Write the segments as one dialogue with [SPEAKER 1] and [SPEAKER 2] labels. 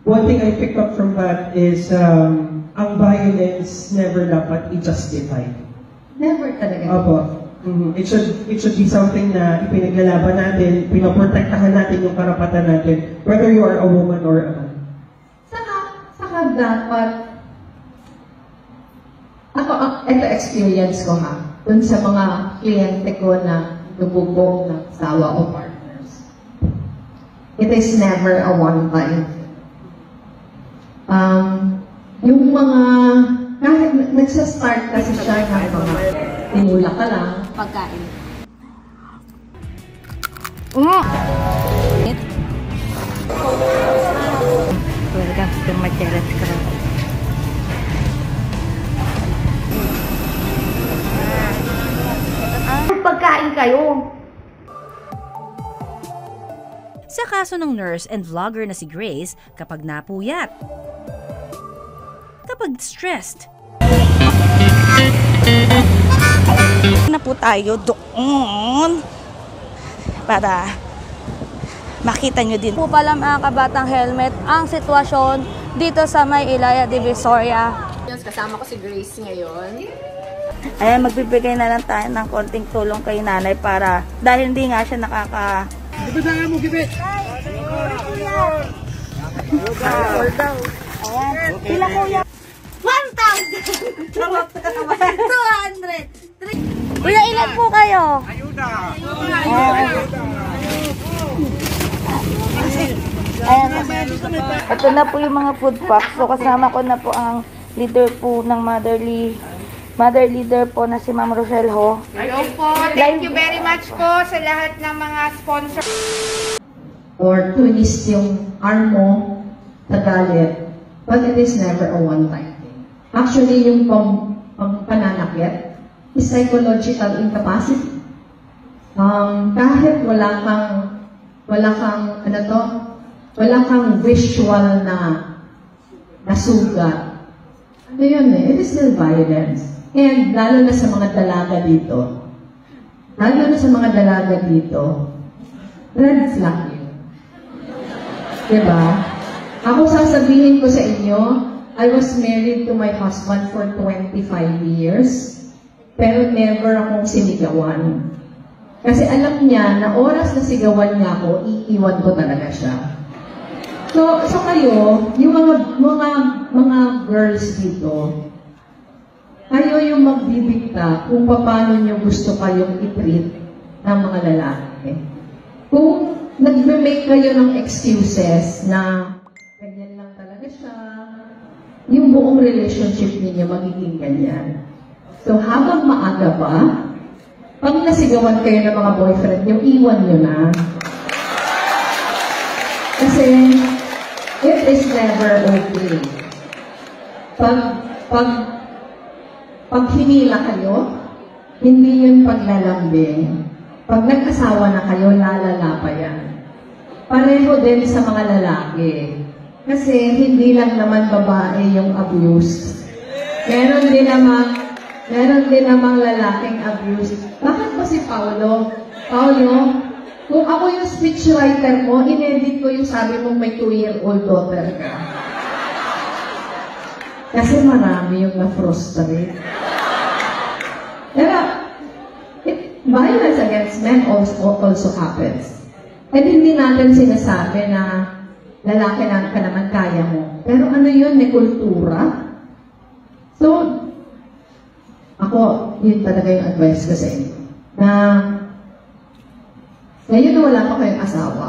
[SPEAKER 1] one thing I picked up from that is ang violence never dapat i-justify.
[SPEAKER 2] Never talaga.
[SPEAKER 1] Opo. It should be something na ipinaglalaban natin, pinoprotektahan natin yung karapatan natin, whether you are a woman or a man.
[SPEAKER 2] Saka dapat, ito experience ko ha, dun sa mga kliyente ko na lububog ng asawa o partners. It is never a one-time. Yung mga, kahit nagsastart kasi siya ng mga tinula ka lang.
[SPEAKER 3] Pagkain. Welcome to Macheras Cross.
[SPEAKER 2] Pagkain kayo.
[SPEAKER 4] Sa kaso ng nurse and vlogger na si Grace, kapag napuyat, kapag stressed,
[SPEAKER 3] Na po tayo doon para makita nyo din
[SPEAKER 5] po pala mga kabatang helmet ang sitwasyon dito sa may Ilaya Divisoria.
[SPEAKER 6] Kasama ko si Grace ngayon.
[SPEAKER 3] Ayan, magbibigay na lang tayo ng konting tulong kay nanay para dahil hindi nga siya nakaka...
[SPEAKER 1] Gibitangan mo, gibit!
[SPEAKER 3] Ayan, pila kuya?
[SPEAKER 5] 1,000! 200! Kuya, ilan po kayo?
[SPEAKER 1] Ayuda!
[SPEAKER 3] Ayan, ito na po yung mga food packs. So kasama ko na po ang leader po ng mother leader po na si Ma'am Rochelle Ho.
[SPEAKER 6] Hello po. Thank you very much po sa lahat ng mga sponsor.
[SPEAKER 2] Or twist yung arm mo sa galit. But it is never a one-time thing. Actually, yung pananakit is psychological incapacity. Kahit wala kang visual na sugat. Ano yun eh? It is still violence. And lalo na sa mga dalaga dito. Red flag yun. Diba? Ako sasabihin ko sa inyo, I was married to my husband for 25 years, pero never akong sinigawan. Kasi alam niya na oras na sigawan niya ako, iiwan ko talaga siya. So kayo, yung mga girls dito, kayo yung magbibigta kung paano nyo gusto kayong i-treat ng mga lalaki. Kung nag-make kayo ng excuses na ganyan lang talaga siya, yung buong relationship ninyo magiging ganyan. So habang maaga pa, pag nasigawan kayo ng mga boyfriend nyo, iwan nyo na. Kasi it is never okay. Pag hinila kayo, hindi yun paglalambing. Pag nag-asawa na kayo, lalala pa yan. Pareho din sa mga lalaki. Kasi hindi lang naman babae yung abuse. Meron din namang lalaking abuse. Bakit ba si Paolo? Kung ako yung speechwriter mo, inedit ko yung sabi mong may 2-year-old daughter ka. Kasi marami yung na-frustrate. Pero, violence against men also happens. At hindi natin sinasabi na lalaki lang ka naman kaya mo. Pero ano yun, may kultura. So, ako, yun talaga yung advice ko sa inyo. Na, ngayon na wala pa kayong asawa,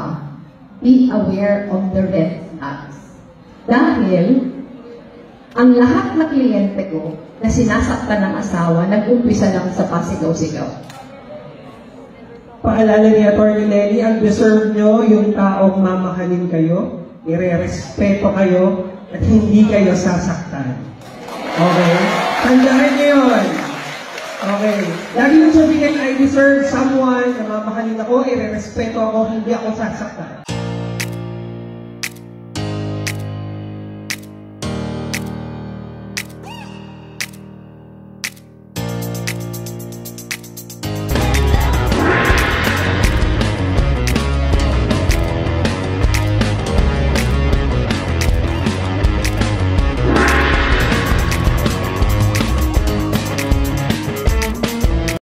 [SPEAKER 2] be aware of the red flags. Dahil, ang lahat na kliyente ko na sinasaktan ng asawa, nag-umpisa lang sa pasigaw-sigaw.
[SPEAKER 1] Paalala ni Atty. Nelly, ang deserve nyo yung taong mamahalin kayo, ire-respeto kayo, at hindi kayo sasaktan. Okay? Tandaan nyo yun. Okay. Lagi yung sabihin, I deserve someone na mamahalin ako, ire-respeto ako, hindi ako sasaktan.